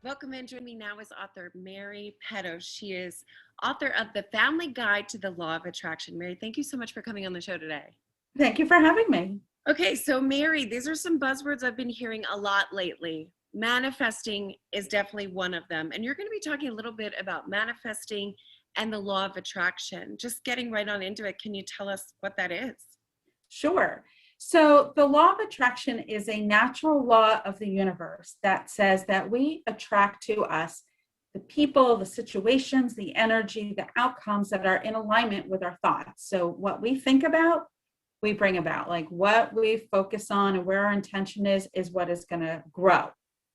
Welcome in. Joining me now is author Mary Petto. She is author of The Family Guide to the Law of Attraction. Mary, thank you so much for coming on the show today. Thank you for having me. Okay, so Mary, these are some buzzwords I've been hearing a lot lately. Manifesting is definitely one of them. And you're going to be talking a little bit about manifesting and the law of attraction. Just getting right on into it, can you tell us what that is? Sure. So the law of attraction is a natural law of the universe that says that we attract to us the people, the situations, the energy, the outcomes that are in alignment with our thoughts. So what we think about, we bring about. Like what we focus on and where our intention is what is going to grow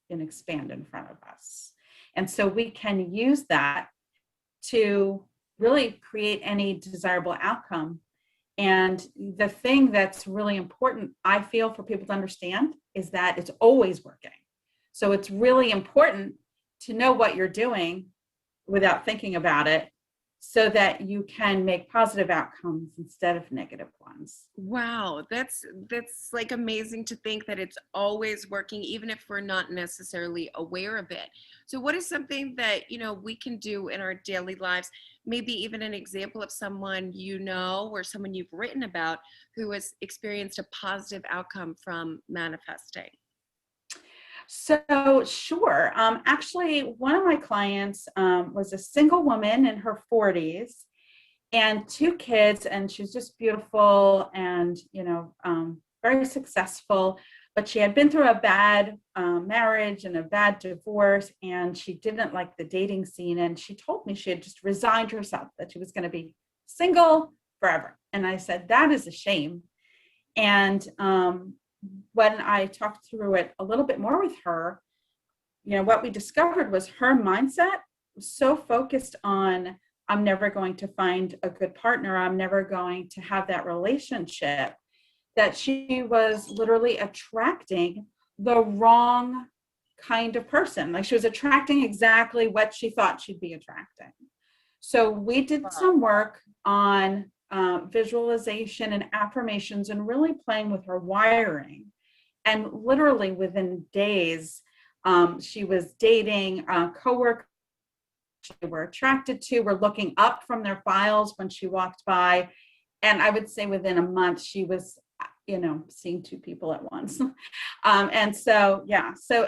and expand in front of us. And so we can use that to really create any desirable outcome. And the thing that's really important, I feel, for people to understand is that it's always working. So it's really important to know what you're doing without thinking about it so that you can make positive outcomes instead of negative ones. Wow, that's like amazing to think that it's always working, even if we're not necessarily aware of it. So what is something that, we can do in our daily lives? Maybe even an example of someone or someone you've written about who has experienced a positive outcome from manifesting. So sure. Actually, one of my clients was a single woman in her 40s and two kids, and she's just beautiful and, very successful. But she had been through a bad marriage and a bad divorce, and she didn't like the dating scene. And she told me she had just resigned herself, that she was going to be single forever. And I said, that is a shame. And when I talked through it a little bit more with her, what we discovered was her mindset was so focused on, I'm never going to find a good partner, I'm never going to have that relationship, that she was literally attracting the wrong kind of person. Like she was attracting exactly what she thought she'd be attracting. So we did some work on visualization and affirmations and really playing with her wiring. And literally within days, she was dating coworkers they were attracted to, were looking up from their files when she walked by. And I would say within a month, she was, seeing two people at once. And so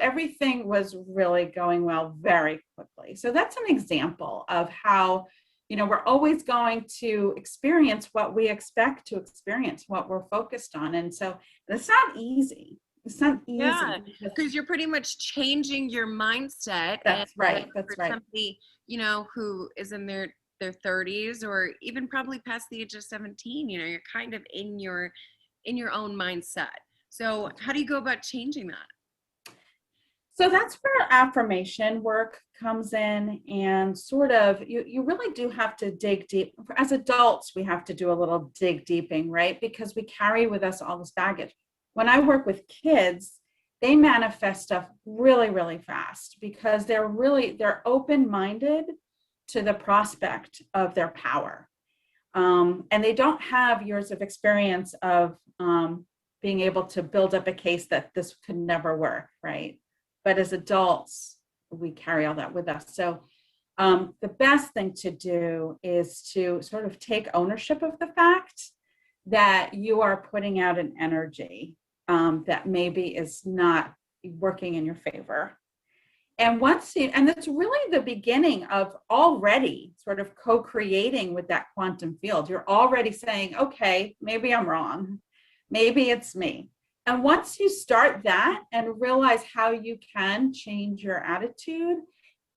everything was really going well very quickly. So that's an example of how we're always going to experience what we expect to experience, what we're focused on. And so it's not easy. It's not easy. Yeah, because you're pretty much changing your mindset. That's right. That's right. Somebody, who is in their 30s or even probably past the age of 17, you're kind of in your own mindset. So how do you go about changing that? So that's where affirmation work comes in, and sort of you really do have to dig deep. As adults, we have to do a little dig deeping, right? Because we carry with us all this baggage. When I work with kids, they manifest stuff really, really fast because they're open-minded to the prospect of their power. And they don't have years of experience of being able to build up a case that this could never work, right? But as adults, we carry all that with us. So the best thing to do is to sort of take ownership of the fact that you are putting out an energy that maybe is not working in your favor. And and that's really the beginning of already sort of co-creating with that quantum field. You're already saying, okay, maybe I'm wrong. Maybe it's me. And once you start that and realize how you can change your attitude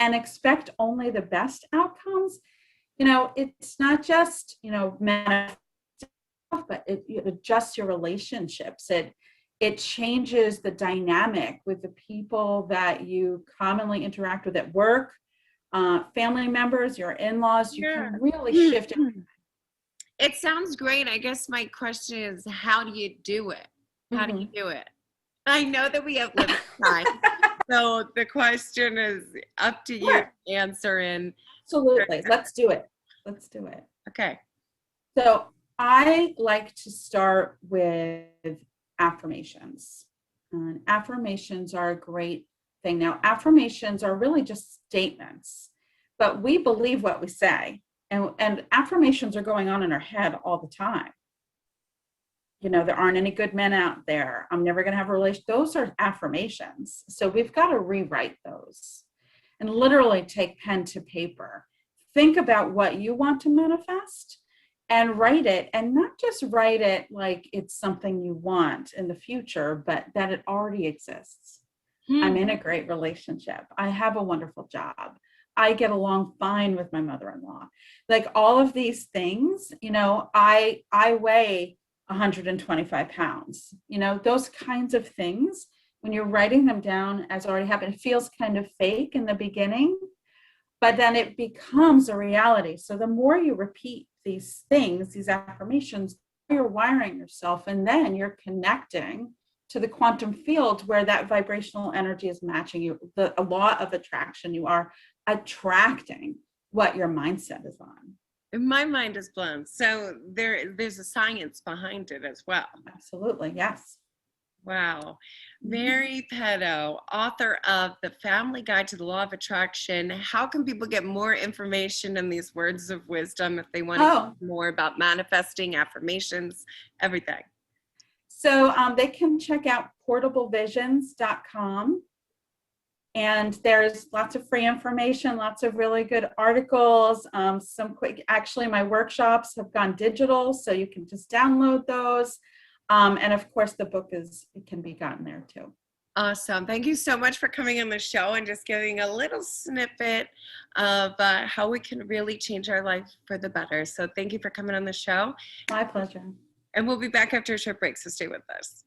and expect only the best outcomes, it's not just, manifest, but it adjusts your relationships. It changes the dynamic with the people that you commonly interact with at work, family members, your in-laws. You can really shift it. It sounds great. I guess my question is, how do you do it? How do you do it? I know that we have limited time, so the question is up to you to answer. Absolutely. Let's do it. Okay. So I like to start with affirmations. And affirmations are a great thing. Now, affirmations are really just statements, but we believe what we say. And affirmations are going on in our head all the time. There aren't any good men out there. I'm never going to have a relationship. Those are affirmations. So we've got to rewrite those and literally take pen to paper. Think about what you want to manifest and write it, and not just write it like it's something you want in the future, but that it already exists. I'm in a great relationship. I have a wonderful job. I get along fine with my mother-in-law. Like all of these things, I weigh 125 pounds, those kinds of things, when you're writing them down as already happened, it feels kind of fake in the beginning, but then it becomes a reality. So the more you repeat these things, these affirmations, you're wiring yourself, and then you're connecting to the quantum field where that vibrational energy is matching you. The law of attraction, you are attracting what your mindset is on. My mind is blown. So there's a science behind it as well. Absolutely, yes. Wow. Mary Petto, author of The Family Guide to the Law of Attraction. How can people get more information in these words of wisdom if they want to know more about manifesting, affirmations, everything? So they can check out portablevisions.com. And there's lots of free information, lots of really good articles, some quick, actually my workshops have gone digital, so you can just download those. And of course the book it can be gotten there too. Awesome. Thank you so much for coming on the show and just giving a little snippet of how we can really change our life for the better. So thank you for coming on the show. My pleasure. And we'll be back after a short break, so stay with us.